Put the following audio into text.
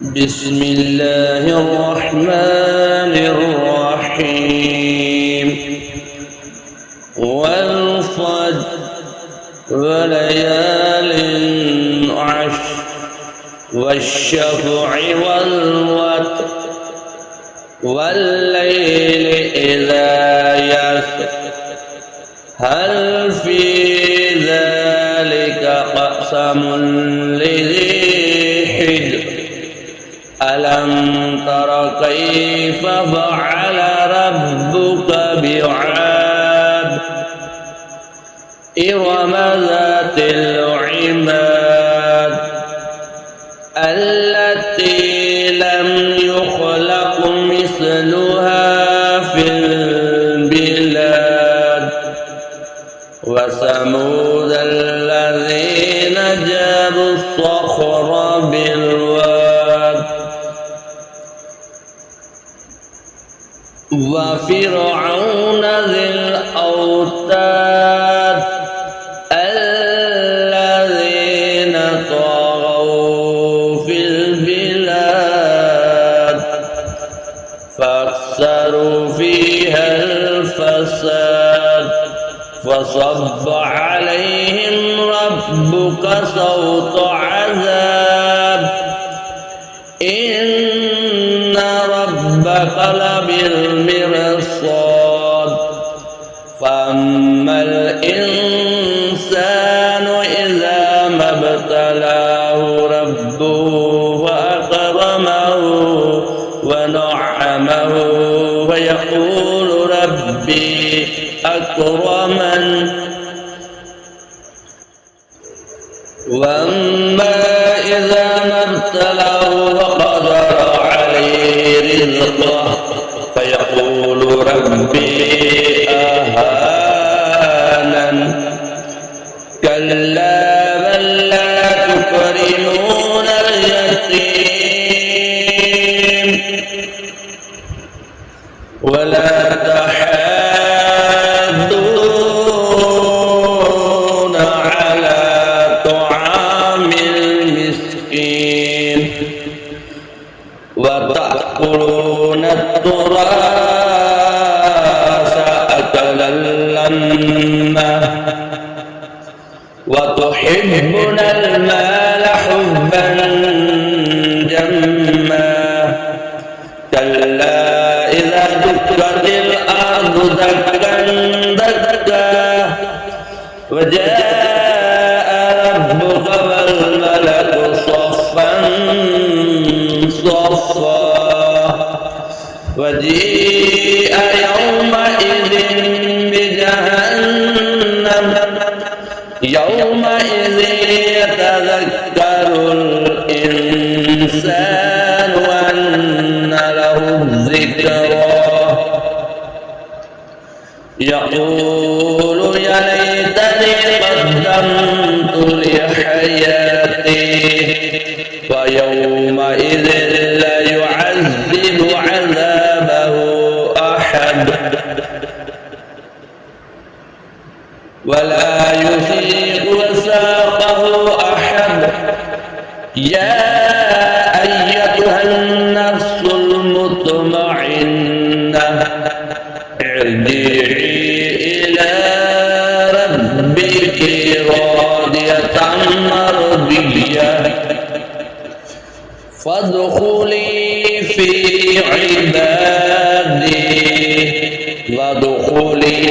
بسم الله الرحمن الرحيم والفجر وليال عشر والشفع والوتر والليل إذا يسر هل في ذلك قسم لذي حجر ألم تر كيف فعل ربك بعاد إرم ذات العماد التي لم يخلق مثلها في البلاد وثمود الذين جابوا الصخر بالواد وفرعون ذي الأوتاد الذين طغوا في البلاد فأكثروا فيها الفساد فصب عليهم ربك صوت عذاب إن ربك لبالمرصاد فأما الإنسان إذا ما ابتلاه ربه وأكرمه ونعمه ويقول ربي أكرمن وأما إذا ما ابتلاه وقدر عليه رزقه فيقول ربي أهانن كلا بل لا تكرمون اليتيم ولا تحاضون على طعام المسكين وتأكلون التراث أكلا لما وتحبون المال حبا جما كلا إذا دكت الأرض دكا دكا وجاء ربك والملك صفا صفا وجيء يومئذ بجهنم يومئذ يتذكر الإنسان وأنى له الذكرى يقول يا ليتني قدمت لحياتي فيومئذ لا يعذب عذابه أحد ولا يثيق وثاقه أحد يا أيتها النفس المطمئنة ارجعي إلى ربك راضية مرضية فادخلي في عبادي وادخلي